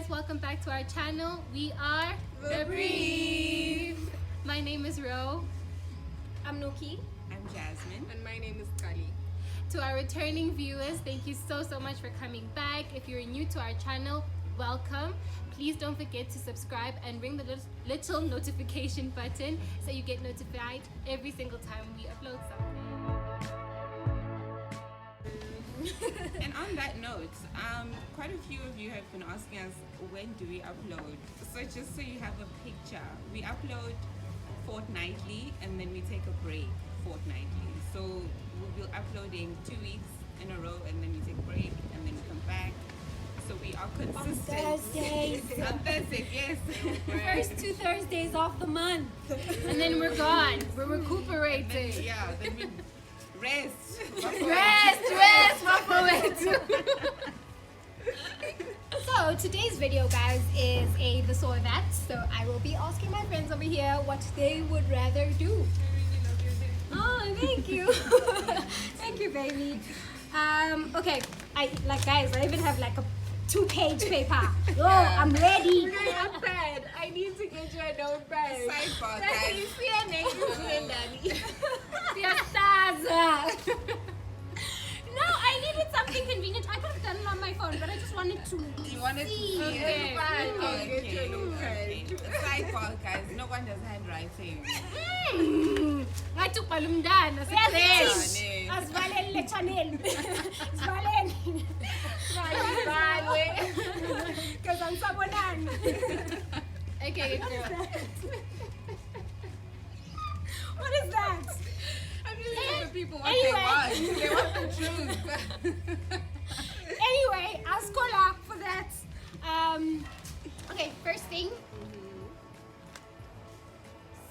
welcome back to our channel. We are The Brief. My name is Ro. I'm Nuki. I'm Jasmine. And my name is Kali. To our returning viewers, thank you so much for coming back. If you're new to our channel, welcome. Please don't forget to subscribe and ring the little notification button so you get notified every single time we upload something. And on that note, quite a few of you have been asking us, when do we upload? So just so you have a picture, we upload fortnightly and then we take a break fortnightly. So we'll be uploading 2 weeks in a row and then we take a break and then we come back. So we are consistent. On Thursdays. On Thursdays, yes. First 2 Thursdays of the month. And then we're gone. We're recuperating. Then we rest. Rest, So today's video, guys, is a this or that. So I will be asking my friends over here what they would rather do. Oh, thank you. Thank you, baby. Okay, guys, I even have like a 2-page paper. Oh, I'm ready. Notepad. I need to get you a notepad. Sidebar, That's guys. you see a name you doing, Daddy. No, I needed something convenient. I could have done it on my phone, but I just wanted to You wanted to see Okay. it? I'll get you a notepad. Sidebar, guys. No one does handwriting. I took Palumdan as a clash. Asvalele channel. Asvalele. Because I'm someone. Okay, girl. What is that? I'm just giving people what Anyway. they want. They want the truth. Anyway, I'll scholar for that. Okay, first thing.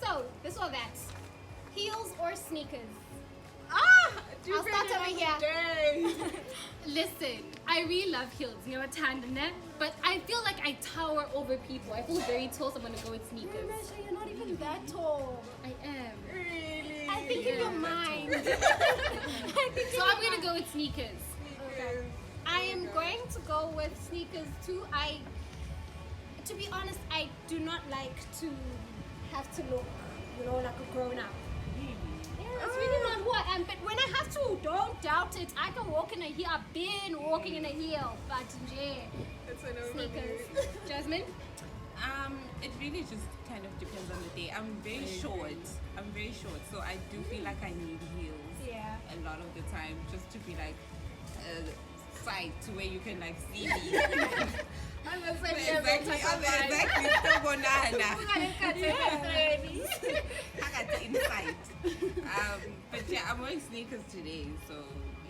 So, this or that. Heels or sneakers? I'll start over here. Listen, I really love heels, you know, tandem, but I feel like I tower over people. I feel very tall, so I'm gonna go with sneakers. Remember, you're not even that tall. I am. Really? I think in your mind. So I'm gonna go with sneakers. Okay. I am going to go with sneakers too. To be honest, I do not like to have to look, like a grown up. Yeah, that's really not who I am. But when I have to, don't doubt it. I can walk in a heel. I've been walking in a heel, but yeah, That's an sneakers. overview. Jasmine? It really just kind of depends on the day. I'm very short, so I do feel like I need heels Yeah. a lot of the time just to be like sight to where you can like see me. I'm a second Exactly, still banana. I got the insight. But yeah, I'm wearing sneakers today, so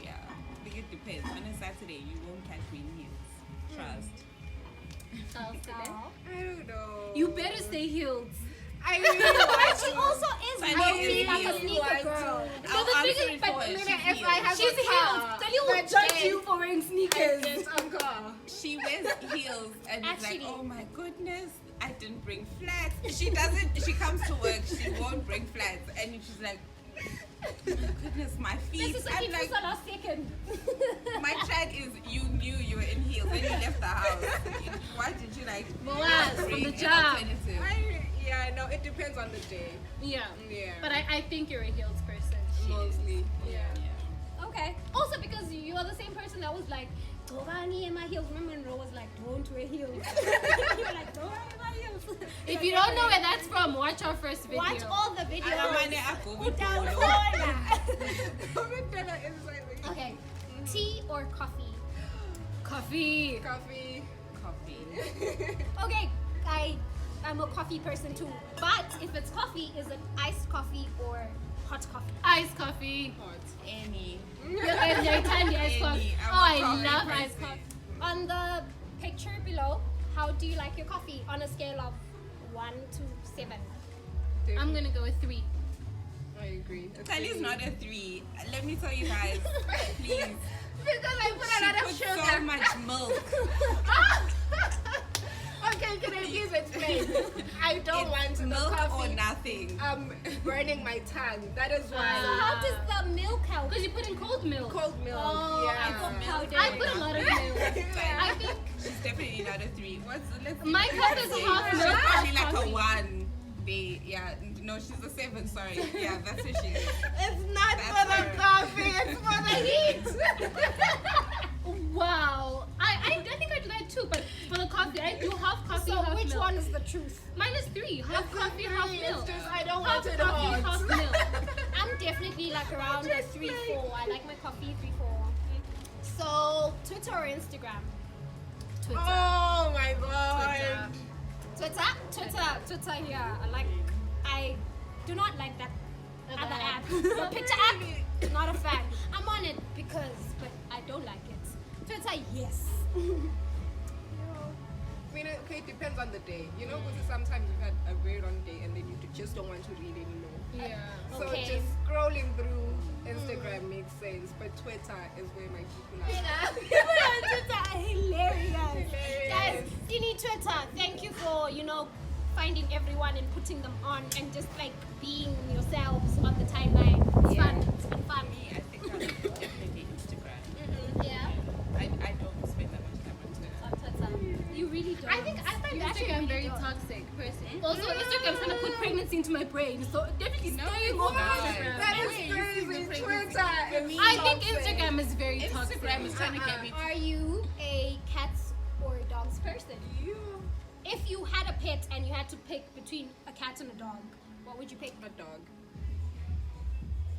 yeah, I think it depends. On a Saturday, you won't catch me in heels. Trust. I don't know. You better stay healed. I really want She to. also is I really know like a you sneaker want girl. to. I'll the thing answer is, it but for her. Maybe She's if I have She's a healed. car, Tell you Will what, judge Jay. you for wearing sneakers. get a car. She wears heels and it's like, Actually- oh my goodness, I didn't bring flats. She comes to work, she won't bring flats. And she's like, oh my goodness, my feet. This is I'm a like, last second. my chat is, you knew you were in heels when you left the house. Why did you like Boaz, from bring the an job. alternative? No, it depends on the day. Yeah. Yeah. But I think you're a heels person. Mostly. Yeah. Okay. Also, because you are the same person that was like, Tovani and my heels. Remember when Ro was like, don't wear heels. You're like, don't wear my heels. If you don't know where that's from, watch our first video. Watch all the Alamane videos. ako with Down polo. corner. Okay. Tea or coffee? Coffee. Coffee. Coffee. Okay. I'm a coffee person too. But if it's coffee, is it iced coffee or hot coffee? Iced coffee. Hot. Any. You're tiny iced coffee. I'm Oh, I a coffee love person. iced coffee. On the picture below, how do you like your coffee on a scale of 1 to 7? I'm gonna go with 3. I agree. Tali's not a 3. Let me tell you guys, please. Because I put a She lot of puts sugar. so much milk. Okay, can I please explain? I don't want the Milk or coffee. nothing. eating. burning my tongue. That is So why. how does the milk help? Because you put in cold milk. Cold milk. Oh, yeah. I put powder. I put a lot of milk. I think She's definitely not a 3. Let's see. my cup is half She's milk, probably half like a coffee. 1. No, she's a 7. Sorry. Yeah, that's what she is. It's not That's for the her. coffee. It's for the heat. Wow. I think I do that too, but for the coffee, I do half coffee, So half which milk. one is the truth? Mine is 3. Half coffee, half It's milk. just I don't Half want it coffee, hot. half milk. I'm definitely like around a 3-4. I like my coffee 3-4. So Twitter or Instagram? Twitter. Oh my god. Twitter. Yeah, I do not like that other app. The picture app, not a fan. I'm on it but I don't like it. Twitter, yes. I mean, okay, it depends on the day. You know, because sometimes you've had a very long day and then you just don't want to read anymore. Yeah. So Okay. just scrolling through Instagram makes sense, but Twitter is where my people are. People on Twitter are hilarious. Hilarious. Guys, you need Twitter. Thank you for, finding everyone and putting them on and just like being yourselves on the timeline. It's fun. It's been fun. Me, I think I'm definitely Instagram. Yeah. I don't spend that much time on Twitter. On Twitter. You really don't. I find You actually Instagram really very don't. toxic personally. Also, Instagram's trying to put pregnancy into my brain, so definitely staying off not. Instagram. That is Wait, you see crazy. the Twitter pregnancy? is I think toxic. Instagram is very toxic. Instagram is trying to get me. Are you a cats or dogs person? You If you had a pet and you had to pick between a cat and a dog, what would you pick? a dog.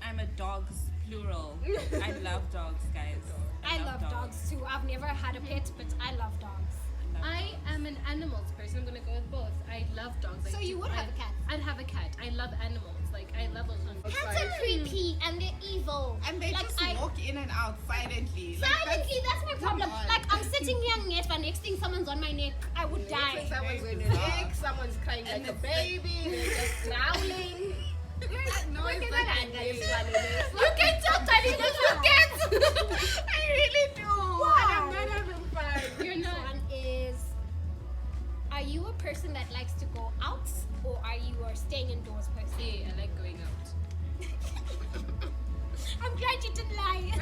I'm a dogs plural. I love dogs, guys. I love dogs too. I've never had a pet, but I love dogs. I am an animals person. I'm gonna go with both. I love dogs. So you would have a cat? I'd have a cat. I love animals. Like I love those ones. Cats are creepy and they're evil. And they Like, just walk in and out silently. Silently, that's my problem. on. Like I'm sitting here and yet, but next thing someone's on my neck, I would die. Someone's in the neck, someone's crying like a baby, they're just growling. No, it's like You can tell Tiny does with cats. I really do. Wow. And I'm not having fun. You're This not. one is: are you a person that likes to go out, or are you a staying indoors person? Yeah, I like going out. I'm glad you didn't lie.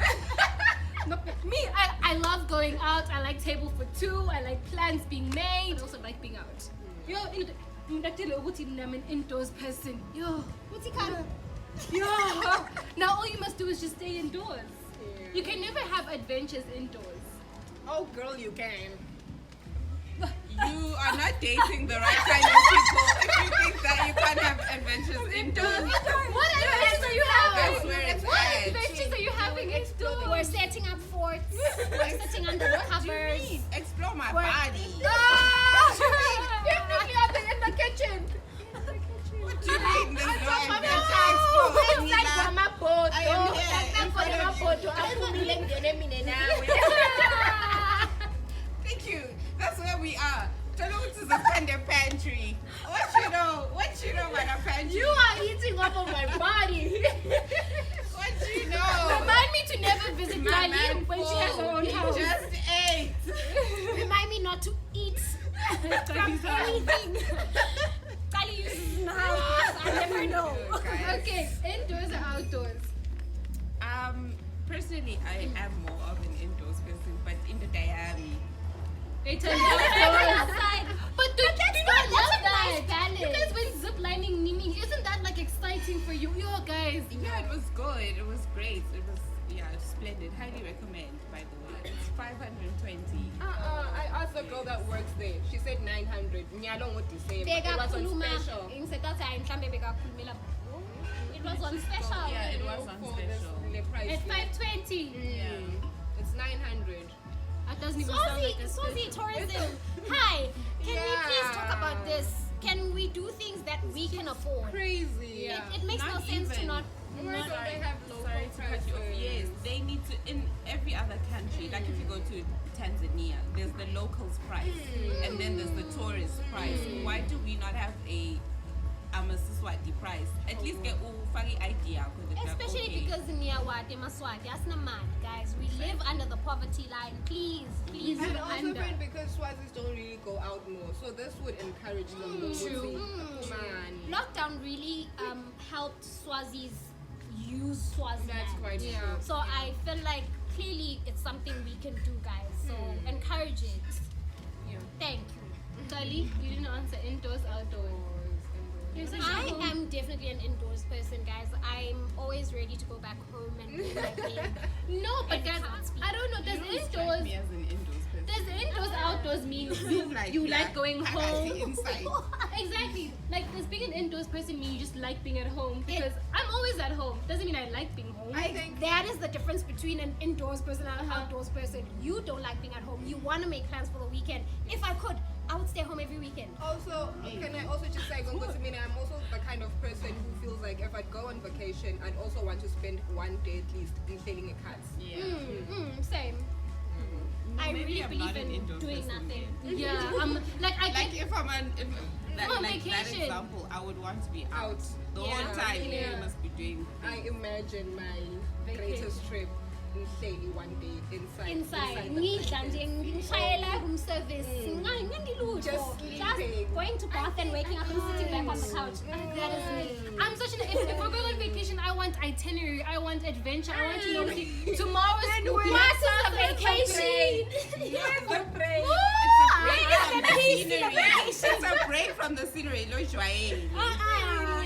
Me, I love going out. I like table for two. I like plans being made. I also like being out. Yo, I'm an indoors person. Yo, What's he called? yo. Now all you must do is just stay indoors. You can never have adventures indoors. Oh, girl, you can. You are not dating the right kind of people if you think that you can't have adventures indoors. What adventures are you That's having? where it's What at. adventures are you having indoors? We're setting up forts. We're sitting under the covers. Explore my We're- body. Definitely in the kitchen. What do you mean? There's no Mama, adventure explore. inside Mama Poto. I am here in front of you. Thank you. That's where we are. Tolu to the panda pantry. What you know about a pantry? You are eating off of my body. What you know? Remind me to never visit My Dali man when she has her own He house. just ate. Remind me not to eat from anything. Kali uses in the house. I never know. Guys. Okay, indoors or outdoors? Personally, I am more of an indoors person, but in the diary. They tell you Everyone outdoors. outside. But do you not love that's a that? nice balance. You guys went ziplining, Nimi. Isn't that like exciting for you? Yo, guys. Yeah, it was good. It was great. It was splendid. Highly recommend, by the way. It's 520. I asked the girl that works there. She said 900. Nyalo ngothi say, but it was on Bekakhuluma special. ngisethi hayi mhlambe bekakhulumela it was on special. Yeah, it was on For special. the price. At 520. It's 900. That doesn't even sound like a Swazi special. Tourism. Hi, can we please talk Yeah. about this? Can we do things that we can afford? Crazy. It makes no Not sense to even. not. Why don't they have local Sorry to cut you off. prices? Yes, they need to, in every other country, like if you go to Tanzania, there's the locals price and then there's the tourist price. Why do we not have a Swati price? At least get ufake idea. Especially because Niyawati Maswati, asina mali, guys. We live under the poverty line. Please. And also under. friend, because Swazis don't really go out out more. So this would encourage them to True. Lockdown really helped Swazi's use Swaziland. That's quite Yeah. true. So I feel like clearly it's something we can do, guys. So encourage it. Yeah. Thank you. Kali, you didn't answer indoors, outdoors. You're such a I home- am definitely an indoors person, guys. I'm always ready to go back home and do my thing. No, but guys, I don't know. Does indoors, Me as an indoors person. does indoors, outdoors mean you like going I home? like the inside. Exactly. Like, does being an indoors person mean you just like being at home? Because I'm always at home. Doesn't mean I like being home. I think That is the difference between an indoors person and an outdoors person. You don't like being at home. You want to make plans for the weekend. If I could, I would stay home every weekend. also, can I also just say, because I mean, I'm also the kind of person who feels like if I'd go on vacation, I'd also want to spend one day at least in sailing a cat. Yeah. Same. No, I maybe really I'm believe not an in indoor doing person nothing. then. Yeah, I Like think if I'm on on that vacation. example, I would want to be out the Yeah. whole time. Yeah. You must be doing. I imagine my Vacation. greatest trip in Shelly one day Inside. the Ngidla nje ngishayela room service. Ngangilutho. Just sleeping. going to bath and waking up and sitting back on the couch. That is me. I'm such an. If we're going on vacation, I want itinerary. I want adventure. I want to know okay, tomorrow's What's a vacation? It's a break from the scenery. No joy.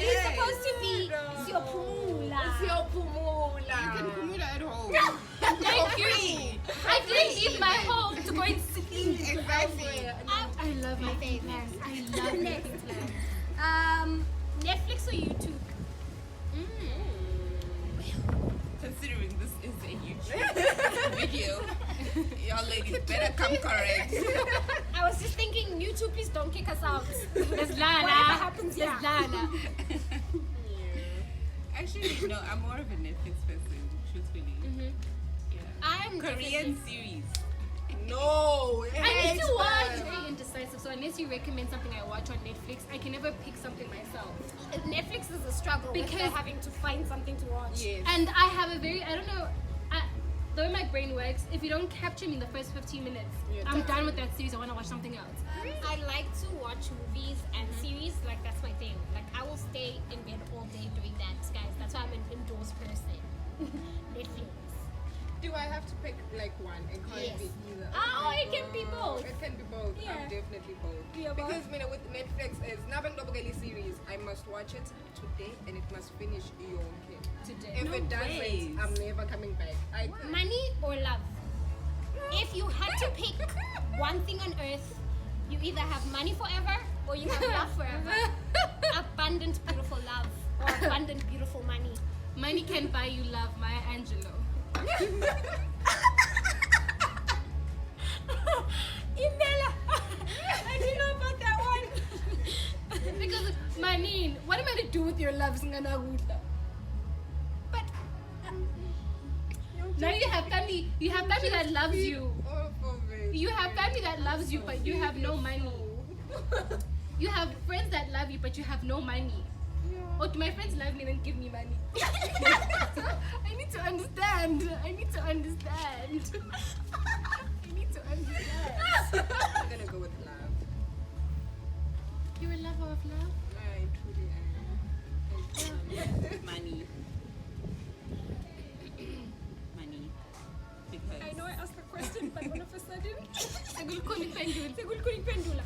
It's supposed to be siyopumula. You can kumula at home. Thank you. I didn't leave my home to go and sleep. Exactly. I love my favorites. I love it. Netflix or YouTube? Considering this is a YouTube video, y'all ladies better come correct. I was just thinking, YouTube, please don't kick us out. There's Whatever Lana. happens, There's yeah. Lana. Actually, no, I'm more of a Netflix person, truthfully. Yeah. I'm Korean series. No, I need to watch. Very indecisive. So unless you recommend something I watch on Netflix, I can never pick something myself. Netflix is a struggle because Because- having to find something to watch. Yes. And I have a very, I don't know, the way my brain works, if you don't capture me in the first 15 minutes, You're I'm done. done with that series. I want to watch something else. I like to watch movies and series. Like, that's my thing. Like, I will stay in bed all day doing that, guys. That's why I'm an indoors person. Netflix. Do I have to pick like one? It can't Yes. be either. Oh, it can be both. It can be both. Yeah. Definitely both. Yeah, both. Because with Netflix is Nabang Dobogeli series. I must watch it today and it must finish yonke. Today. If it doesn't, ways. I'm never coming back. Money or love? If you had to pick one thing on earth, you either have money forever or you have love forever. Abundant, beautiful love or abundant, beautiful money. Money can buy you love, Maya Angelou. Imela, I didn't know about that one. Because money, what am I to do with your love, Singanaguta? But Now you have family that loves you. Oh, for me. You have family that loves you, but you have no money. You have friends that love you, but you have no money. Or do my friends love me and then give me money? I need to understand. I need to understand. I need to understand. I'm gonna go with love. You're a lover of love? I truly am. Money. Money. Because I know I asked the question, but all of a sudden, Segul pendula.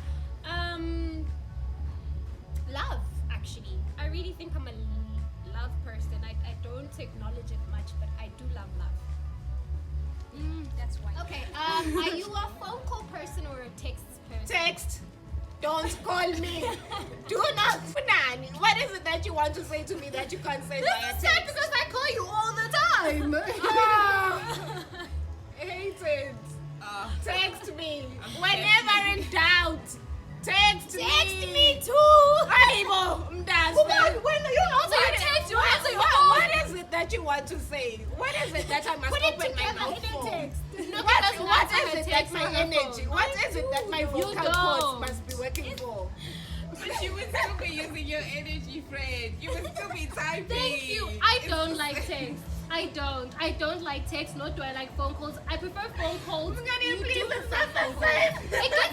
Love, actually. I really think I'm a love person. I don't acknowledge it much, but I do love love. That's why. Okay. Are you a phone call person or a text person? Text. Don't call me. Do not. Nani, what is it that you want to say to me that you can't say via Sad text? because I call you all the time. Hate it. Text me. I'm Whenever in doubt. Text me too. Haribo, mdazi. When you answer your text, you answer your phone. What is it that you want to say? What is it that I must Put it open my together mouth in a for? text. No, What because is it that text my on her energy? phone. What is it that my vocal cords don't. must be working for? But she was still be using your energy, friend. You will still be typing. Thank you. I don't like text. I don't like text, nor do I like phone calls. I prefer phone calls. It gets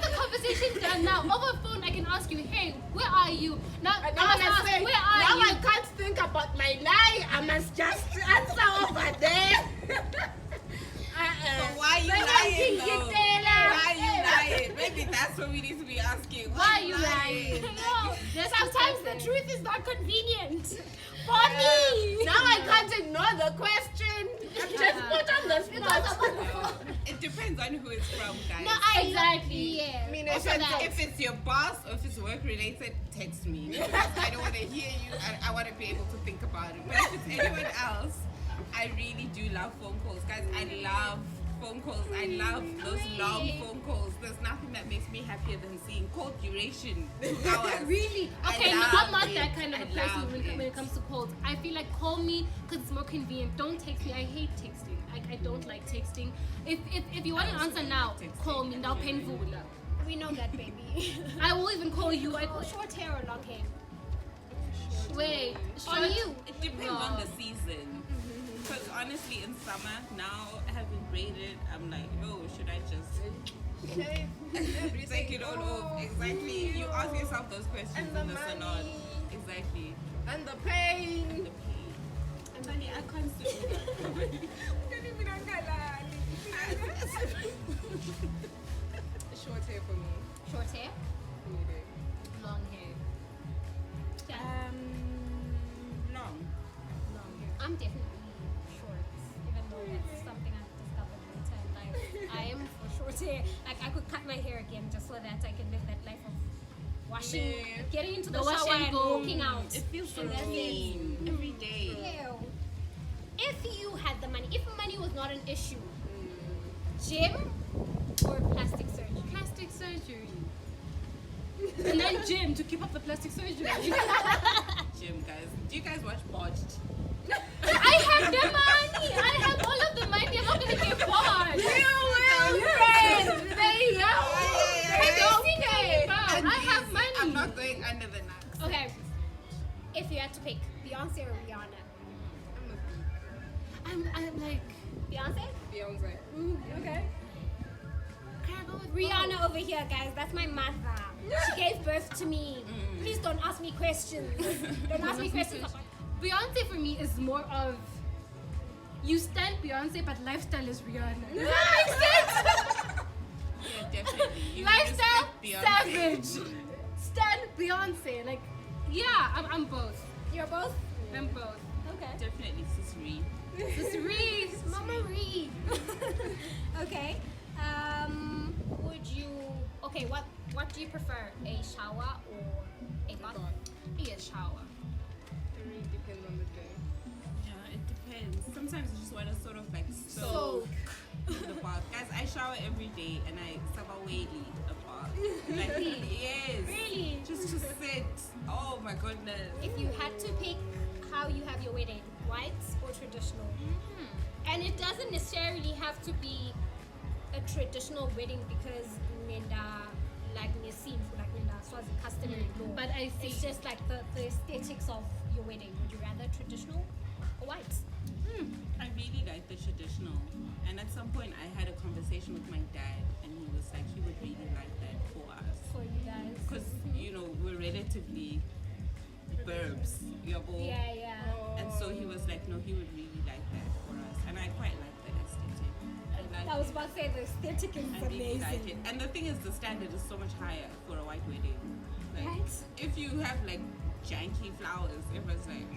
the conversation done now. Over phone, I can ask you, hey, where are you? Now, I must ask, where are you? I can't think about my lie. I must just answer over there. But why are you lying though? Why are you lying? Maybe that's what we need to be asking. Why are you lying? No, sometimes the truth is not convenient for me. Now I can't ignore the question. Just put on the spot. It depends on who it's from, guys. No, Exactly. Yeah. I mean, If it's your boss or if it's work related, text me. Because I don't want to hear you and I want to be able to think about it. But if it's anyone else, I really do love phone calls. Guys, I love phone calls. I love those long phone calls. There's nothing that makes me happier than seeing call duration 2 hours. Really? I Okay, no, love I'm not it. that kind of a I person love when it comes to calls. I feel like call me because it's more convenient. Don't text me. I hate texting. I don't like texting. If you want an answer now, call me. Now painful. We know that, baby. I will even call you. I call Short hair or long hair? Wait, On you. It depends on the season. Because honestly, in summer, now having braided, I'm like, oh, should I just take it all off? Exactly. You ask yourself those questions And in the the salon. money. Exactly. And the pain. The pain. And honey, I can't sit with that. Short hair for me. Short hair? long hair. Long. Long hair. I'm definitely short, even though that's something I've discovered later in life. I am for short hair. Like I could cut my hair again just so that I can live that life of washing, Yeah. getting into the The wash shower and and go. walking out. It feels so And that's it. clean every day. Ew. If you had the money, if money was not an issue, gym or plastic surgery? Plastic surgery. And then gym to keep up the plastic surgery. Gym, guys. Do you guys watch Botched? I have the money. I have all of the money. I'm not gonna get bored. You will, friend. There you go. I have money. I'm not going under the knife. Okay. If you had to pick Beyonce or Rihanna? I'm like, Beyonce? Beyonce. Okay. can I go with Rihanna over here, guys. That's my mother. She gave birth to me. Please don't ask me questions. Don't ask me questions. Beyonce for me is more of you stand Beyonce, but lifestyle is Rihanna. Does that make sense? Yeah, definitely. You Lifestyle respect Beyonce. savage. Stand Beyonce. Like, yeah, I'm both. You're both? I'm both. Okay. Definitely Cicely. This Reese. Mama Ree. Okay. Would you? Okay. What do you prefer? A shower or a bath? Yeah, shower. It really depends on the day. Yeah, it depends. Sometimes you just want to sort of like soak Soak. in the bath. Guys, I shower every day and I sabaweli a bath. Like, yes. Really? Just to sit. Oh my goodness. If you had to pick how you have your wedding, white or traditional? And it doesn't necessarily have to be a traditional wedding because Nenda like Nesim, like Nenda Swazi customary law. But I see. It's just like the aesthetics of your wedding. Would you rather traditional or white? I really like the traditional. And at some point I had a conversation with my dad and he was like, he would really like that for us. For you guys? Because, you know, we're relatively burbs. Yeah. And so he was like, no, he would really like that for us. And I quite like that aesthetic. I was about to say the aesthetic is I really amazing. like it. And the thing is, the standard is so much higher for a white wedding. Like, Right. if you have like janky flowers, everyone's like,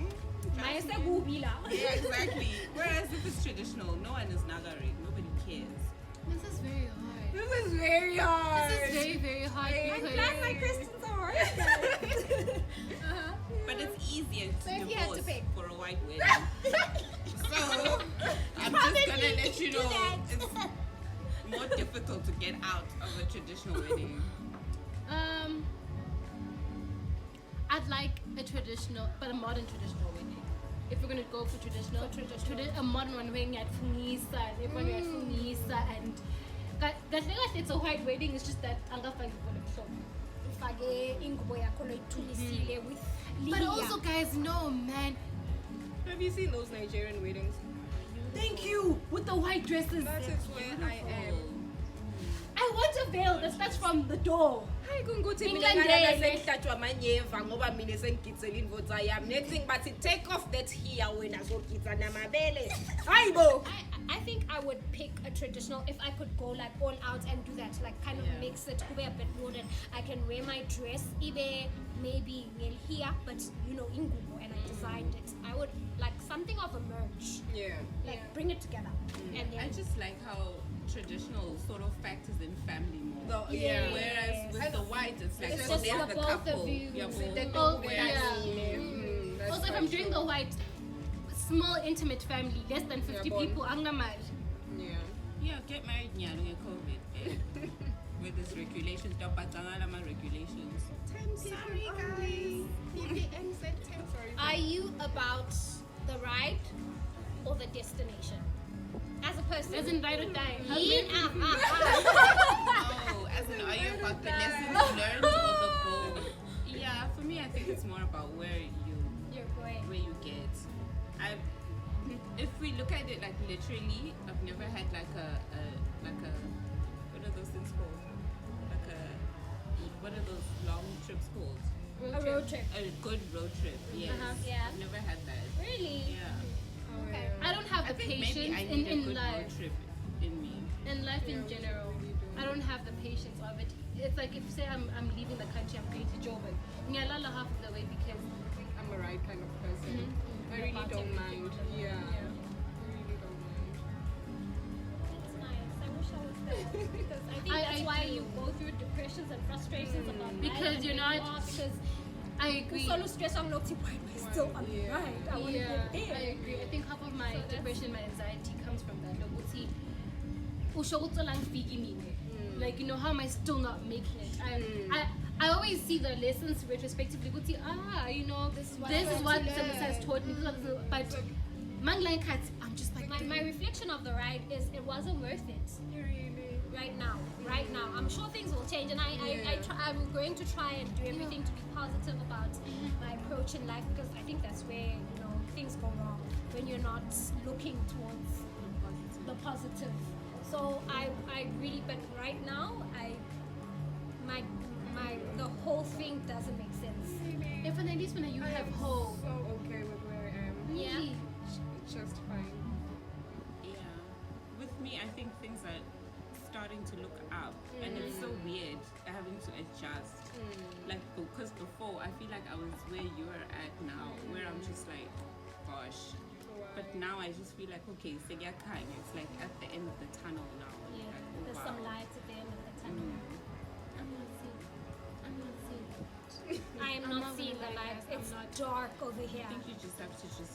Maya janky. said gubila. Yeah, exactly. Whereas if it's traditional, no one is nagaring. Nobody cares. This is very hard. This is very hard. This is very, very hard I'm because Glad my questions are hard. But it's easier So to if you had to divorce pick. for a white wedding. So I'm just gonna let you do know that. it's more difficult to get out of a traditional wedding. I'd like a traditional, but a modern traditional wedding. If we're gonna go for traditional, a modern one wedding at Funisa, and everyone at Funisa, and it's a white wedding. It's just that I'm not finding for the Ufake ingubo yakho with But Leah. also, guys, no, man. Have you seen those Nigerian weddings? Thank you. With the white dresses. That is where I am. I want a veil that starts from the door. Hayi kungukuthi mina Inglandele. sengihlatshwa amanyeva ngoba mina sengigitsela indvodza yami. Next thing but take off that here wena zogitsa namabele. Hayibo. I think I would pick a traditional if I could go like all out and do that, like kind of mix it, kube a bit modern. I can wear my dress, ibe maybe here, but you know, ingubo, and I designed it. I would like something of a merge, Yeah. like bring it together. And then I just like how traditional sort of factors in family more. Yeah. Whereas with the white, it's like It's so just they're the the both of couple. you. Yeah, They both. Oh, don't wear yeah. that's Also, if quite I'm doing true. the white, small, intimate family, less than 50 Yeah, people, angamad. Yeah. Yeah, get married nyalo COVID. Eh? With this regulations, regulations. Sorry guys. PPM said 10. Sorry. are you about the ride or the destination? As a person, Doesn't ride or die. Oh, as in, are you about the lessons learned or the goal? Yeah, for me, I think it's more about where you're going. you get. If we look at it like literally, I've never had like a what are those things called? What are those long trips called? A road trip. A good road trip. Yes. Yeah. I've never had that. Really? Yeah. Okay. I don't have I the think maybe patience I need a in good life. road trip in me. In life in general, I don't have the patience of it. It's like if say I'm leaving the country, I'm going to Joburg. Nyalala half of the way because I'm a right kind of person. I really don't mind. Yeah. I really don't mind. That's nice. I wish I was there. Because I think that's why you go through depressions and frustrations about life. Because and you're where not- you are, because I agree. solo stress on not why am I still on the ride? I want to get there. I agree. I think half of my depression, my anxiety comes from that. Lokuthi, usho ukuthi olangifiki mina. Like, you know, how am I still not making it? I always see the lessons retrospectively. Ukuthi, you know, this is what this has taught me. But I'm just like My reflection of the ride is it wasn't worth it. Right now, I'm sure things will change, and I'm going to try and do everything to be positive about my approach in life, because I think that's where things go wrong when you're not looking towards the positive. So I really, but right now the whole thing doesn't make sense. if at least when you have hope. So okay with where I am. Yeah. It's just fine. Yeah. With me, I think things are starting to look up, and it's so weird having to adjust. Like, because before, I feel like I was where you are at now, where I'm just like, gosh. But now I just feel like, okay, Segyakhanya, it's like at the end of the tunnel now. Yeah, Like, oh, there's wow. some light at the end of the tunnel. I'm not seeing it. I am I'm not not seeing the gonna lie, light. guys, I'm It's not. dark over here. I think you just have to just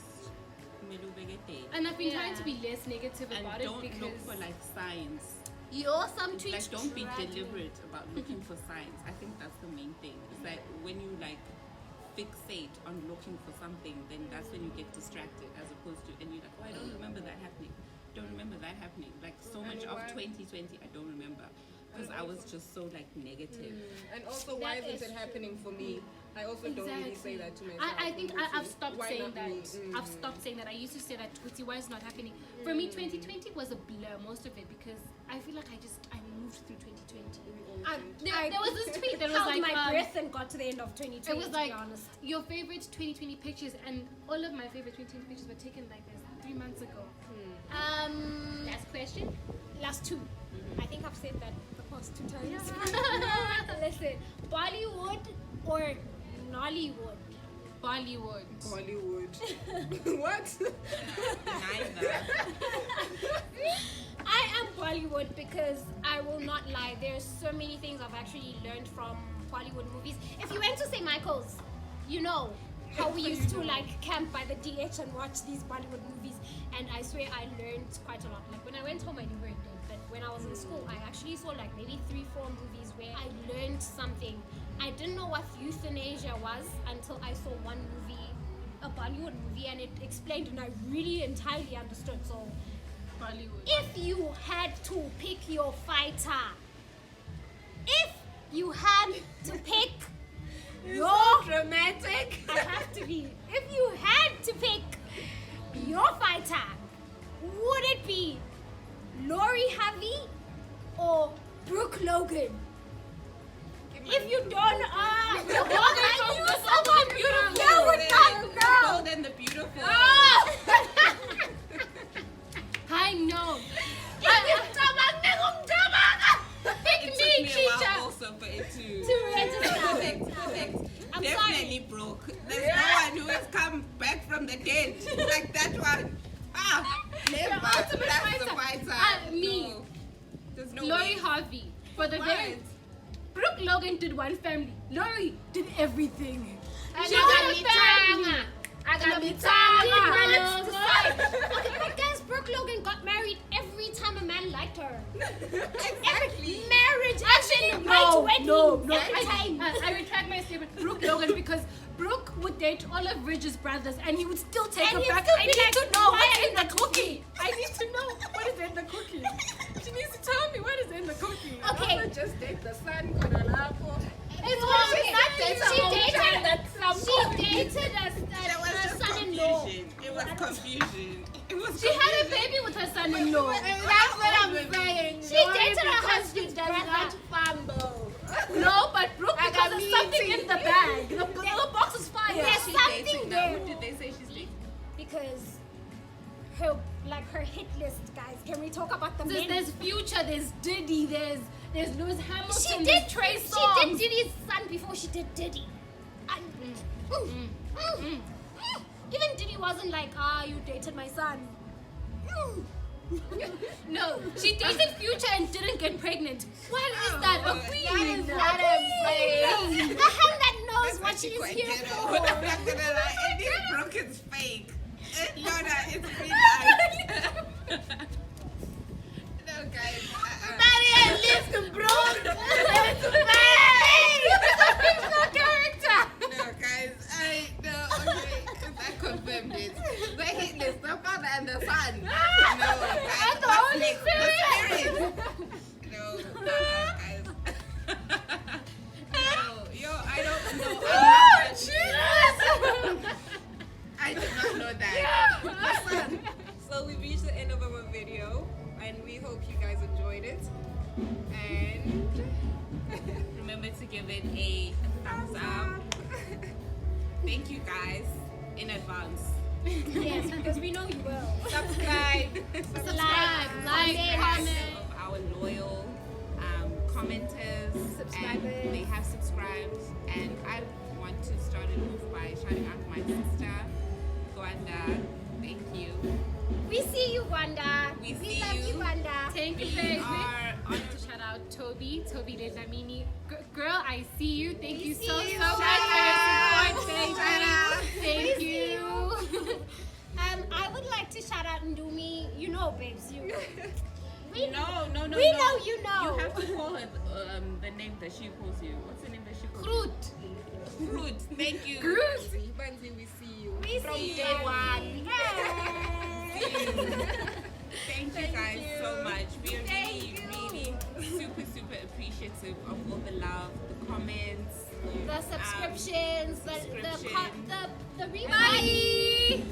And I've been trying to be less negative and about it don't because look for like signs. you're some tweets. Like, don't be deliberate about looking for signs. I think that's the main thing. It's like when you like fixate on looking for something, then that's when you get distracted, as opposed to, and you're like, oh, I don't remember that happening. Don't remember that happening. Like, so much of 2020, I don't remember, because I was just so like negative. And also, why isn't it happening for me? I also don't really say that to myself. I think I've stopped Why saying not that. me? I've stopped saying that. I used to say that, Tuti, why is not happening? For me, 2020 was a blur, most of it, because I feel like I moved through 2020. There was this tweet that was held like, my breath and got to the end of 2020. it was like, to be honest. your favorite 2020 pictures, and all of my favorite 2020 pictures were taken like this 3 months ago. Last question. Last two. I think I've said that the past 2 times. Listen, Bollywood or Nollywood? Bollywood. Bollywood. What? Neither. I am Bollywood because I will not lie. There's so many things I've actually learned from Bollywood movies. If you went to St. Michael's, you know how we used to like camp by the DH and watch these Bollywood movies, and I swear I learned quite a lot. Like when I went home, I never did, but when I was in school, I actually saw like maybe 3-4 movies where I learned something. I didn't know what euthanasia was until I saw one movie, a Bollywood movie, and it explained, and I really entirely understood. So Bollywood. if you had to pick your fighter, if you had to pick your be, if you had to pick your fighter, would it be Lori Harvey or Brooke Logan? If you don't, you someone beautiful. You would not know. Golden the beautiful. I know. It took me a while also for it to register. Perfect. I'm Definitely sorry. broke. There's no one who has come back from the dead like that one. Never. That's the fighter. Me. No. There's no Lori way. Harvey. For the very. Brooke Logan did one family. Lori did everything. She did a family. I got me tired. Okay, but guys, Brooke Logan got married every time a man liked her. Exactly. Marriage, actually, No. every time. I retract my statement. Brooke Logan, because Brooke would date all of Ridge's brothers and he would still take And her he'd back. still I be need like, to know why what's are in the cookie. I need to know what is in the cookie. She needs to tell me what is in the cookie. Okay. Also just date the son, Konalapo. It's okay. She dated There was her just son-in-law. confusion. It was confusion. It was She had a baby with her son-in-law. That's what I'm saying. She dated her husband's brother. Fumble. No, but Brooke, I because got there's something meaty. in the bag. The box is fire. Yes. She's something dating now. there. What did they say she's dating? Because her hit list, guys. Can we talk about the men? There's Future, there's Diddy, there's Lewis Hamilton, She there's did Trey She Songz. did Diddy's son before she did Diddy. Even Diddy wasn't like, you dated my son. No, she dated Future and didn't get pregnant. What is that? A queen. That is A hand that knows what That's she's quite here ghetto. for. I'm not gonna lie. And this Brooke is fake. No, it's real life. No, guys. No, guys. Okay. That confirmed it. The hit list, the father and the son. No, guys. And the Holy The Spirit. No, guys. No, yo, I don't know. I did not know that. Listen. So we reached the end of our video and we hope you guys enjoyed it. And Remember to give it a thumbs up. Thank you guys in advance. Yes, because we know you will. subscribe. Like, comment. Of our loyal commenters, Subscribers. and they have subscribed. And I want to start it off by shouting out my sister, Gwanda. Thank you. We see you, Wanda. We We see love you. you, Wanda. Thank you We very are much. honored. To shout out Toby Dezamini. Girl, I see you. Thank you see so you. much for Shout your support. Thank Shout out. you. Thank We see you. I would like to shout out Ndumi. You know, babes. You. We No. We know you know. You have to call her the name that she calls you. What's the name that she calls you? Groot. Groot. Thank you. Groot. Banzi, we see you. We From see day you. one. Thank you guys so much. We are really super appreciative of all the love, the comments. The subscriptions, the subscription. the rebuy. Bye.